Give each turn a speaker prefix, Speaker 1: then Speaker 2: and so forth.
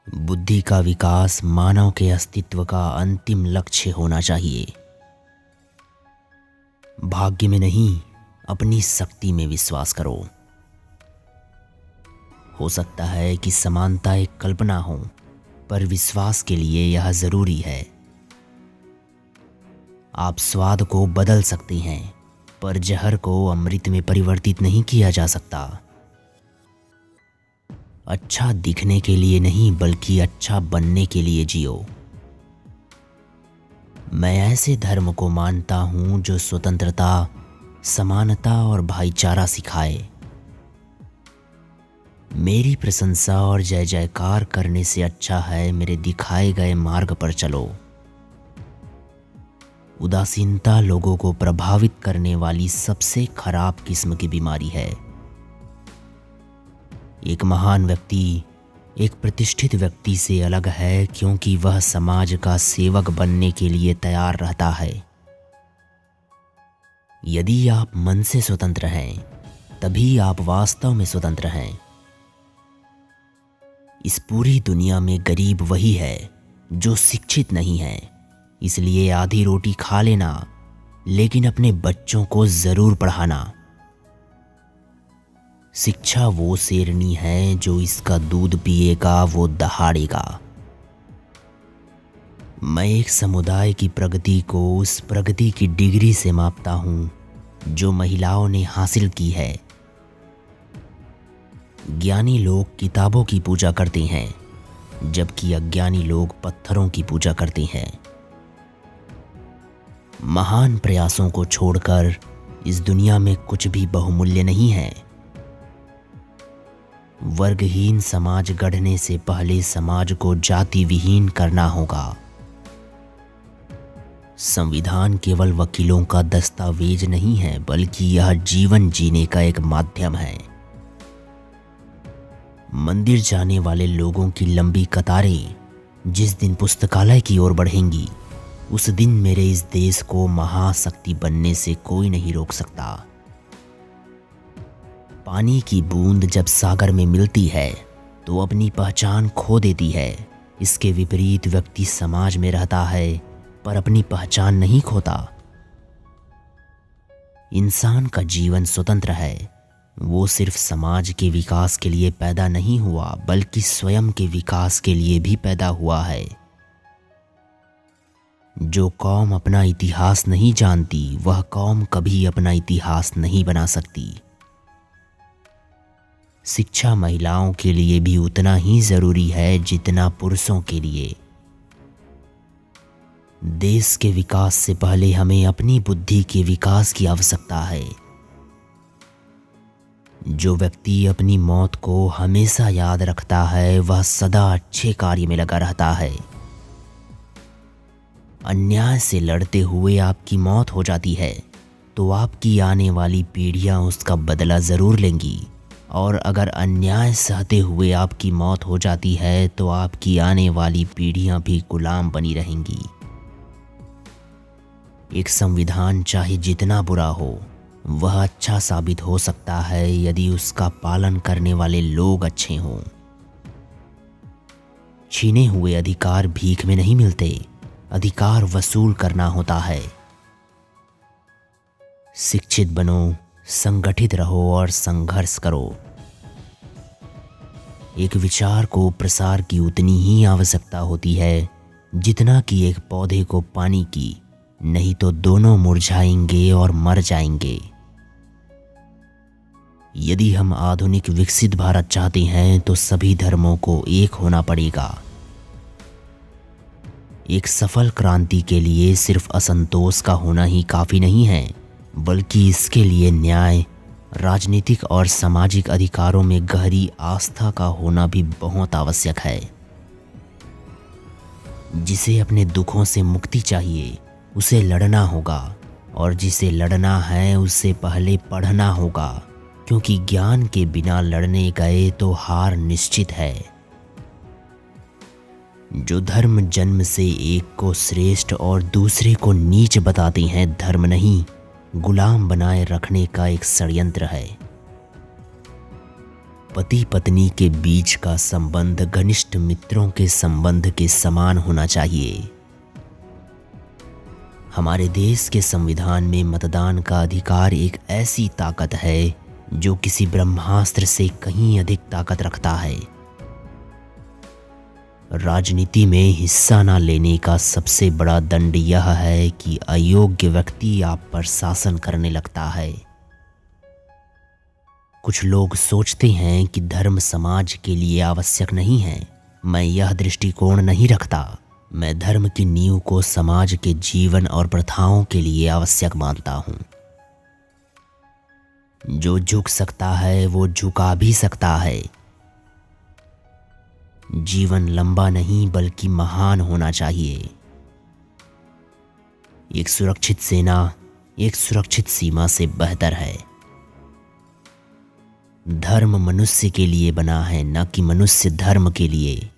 Speaker 1: बुद्धि का विकास मानव के अस्तित्व का अंतिम लक्ष्य होना चाहिए। भाग्य में नहीं, अपनी शक्ति में विश्वास करो। हो सकता है कि समानता एक कल्पना हो, पर विश्वास के लिए यह जरूरी है। आप स्वाद को बदल सकते हैं, पर जहर को अमृत में परिवर्तित नहीं किया जा सकता। अच्छा दिखने के लिए नहीं, बल्कि अच्छा बनने के लिए जियो। मैं ऐसे धर्म को मानता हूं जो स्वतंत्रता, समानता और भाईचारा सिखाए। मेरी प्रशंसा और जय जयकार करने से अच्छा है मेरे दिखाए गए मार्ग पर चलो। उदासीनता लोगों को प्रभावित करने वाली सबसे खराब किस्म की बीमारी है। एक महान व्यक्ति एक प्रतिष्ठित व्यक्ति से अलग है क्योंकि वह समाज का सेवक बनने के लिए तैयार रहता है। यदि आप मन से स्वतंत्र हैं, तभी आप वास्तव में स्वतंत्र हैं। इस पूरी दुनिया में गरीब वही है जो शिक्षित नहीं है। इसलिए आधी रोटी खा लेना, लेकिन अपने बच्चों को जरूर पढ़ाना। शिक्षा वो शेरनी है जो इसका दूध पिएगा वो दहाड़ेगा। मैं एक समुदाय की प्रगति को उस प्रगति की डिग्री से मापता हूं जो महिलाओं ने हासिल की है। ज्ञानी लोग किताबों की पूजा करते हैं, जबकि अज्ञानी लोग पत्थरों की पूजा करते हैं। महान प्रयासों को छोड़कर इस दुनिया में कुछ भी बहुमूल्य नहीं है। वर्गहीन समाज गढ़ने से पहले समाज को जाति विहीन करना होगा। संविधान केवल वकीलों का दस्तावेज नहीं है, बल्कि यह जीवन जीने का एक माध्यम है। मंदिर जाने वाले लोगों की लंबी कतारें जिस दिन पुस्तकालय की ओर बढ़ेंगी, उस दिन मेरे इस देश को महाशक्ति बनने से कोई नहीं रोक सकता। पानी की बूंद जब सागर में मिलती है तो अपनी पहचान खो देती है। इसके विपरीत व्यक्ति समाज में रहता है पर अपनी पहचान नहीं खोता। इंसान का जीवन स्वतंत्र है। वो सिर्फ समाज के विकास के लिए पैदा नहीं हुआ, बल्कि स्वयं के विकास के लिए भी पैदा हुआ है। जो कौम अपना इतिहास नहीं जानती, वह कौम कभी अपना इतिहास नहीं बना सकती। शिक्षा महिलाओं के लिए भी उतना ही जरूरी है जितना पुरुषों के लिए। देश के विकास से पहले हमें अपनी बुद्धि के विकास की आवश्यकता है। जो व्यक्ति अपनी मौत को हमेशा याद रखता है, वह सदा अच्छे कार्य में लगा रहता है। अन्याय से लड़ते हुए आपकी मौत हो जाती है तो आपकी आने वाली पीढ़ियां उसका बदला जरूर लेंगी, और अगर अन्याय सहते हुए आपकी मौत हो जाती है तो आपकी आने वाली पीढ़ियां भी गुलाम बनी रहेंगी। एक संविधान चाहे जितना बुरा हो, वह अच्छा साबित हो सकता है यदि उसका पालन करने वाले लोग अच्छे हों। छीने हुए अधिकार भीख में नहीं मिलते, अधिकार वसूल करना होता है। शिक्षित बनो, संगठित रहो और संघर्ष करो। एक विचार को प्रसार की उतनी ही आवश्यकता होती है जितना कि एक पौधे को पानी की, नहीं तो दोनों मुरझाएंगे और मर जाएंगे। यदि हम आधुनिक विकसित भारत चाहते हैं तो सभी धर्मों को एक होना पड़ेगा। एक सफल क्रांति के लिए सिर्फ असंतोष का होना ही काफी नहीं है, बल्कि इसके लिए न्याय, राजनीतिक और सामाजिक अधिकारों में गहरी आस्था का होना भी बहुत आवश्यक है। जिसे अपने दुखों से मुक्ति चाहिए, उसे लड़ना होगा, और जिसे लड़ना है उससे पहले पढ़ना होगा, क्योंकि ज्ञान के बिना लड़ने गए तो हार निश्चित है। जो धर्म जन्म से एक को श्रेष्ठ और दूसरे को नीच बताते हैं, धर्म नहीं, गुलाम बनाए रखने का एक षड्यंत्र है। पति पत्नी के बीच का संबंध घनिष्ठ मित्रों के संबंध के समान होना चाहिए। हमारे देश के संविधान में मतदान का अधिकार एक ऐसी ताकत है जो किसी ब्रह्मास्त्र से कहीं अधिक ताकत रखता है। राजनीति में हिस्सा न लेने का सबसे बड़ा दंड यह है कि अयोग्य व्यक्ति आप पर शासन करने लगता है। कुछ लोग सोचते हैं कि धर्म समाज के लिए आवश्यक नहीं है। मैं यह दृष्टिकोण नहीं रखता। मैं धर्म की नींव को समाज के जीवन और प्रथाओं के लिए आवश्यक मानता हूँ। जो झुक सकता है वो झुका भी सकता है। जीवन लंबा नहीं बल्कि महान होना चाहिए। एक सुरक्षित सेना एक सुरक्षित सीमा से बेहतर है। धर्म मनुष्य के लिए बना है, न कि मनुष्य धर्म के लिए।